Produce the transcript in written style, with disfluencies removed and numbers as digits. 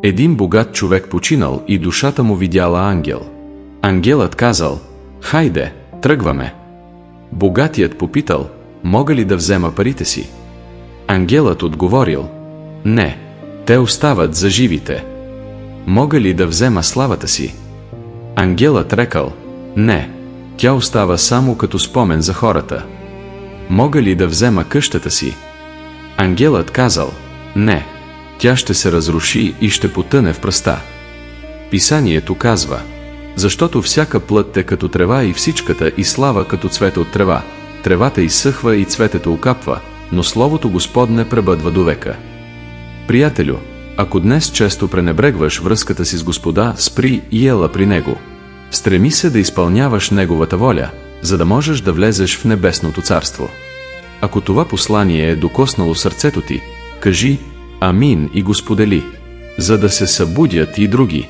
Един богат човек починал и душата му видяла ангел. Ангелът казал: хайде, тръгваме. Богатият попитал: мога ли да взема парите си? Ангелът отговорил: не, те остават за живите. Мога ли да взема славата си? Ангелът рекал: не, тя остава само като спомен за хората. Мога ли да взема къщата си? Ангелът казал: не, тя ще се разруши и ще потъне в пръста. Писанието казва: защото всяка плът е като трева и всичката и слава като цвете от трева. Тревата изсъхва и цветето окапва, но Словото Господне пребъдва до века. Приятелю, ако днес често пренебрегваш връзката си с Господа, спри и ела при Него. Стреми се да изпълняваш Неговата воля, за да можеш да влезеш в небесното царство. Ако това послание е докоснало сърцето ти, кажи амин и го сподели, за да се събудят и други.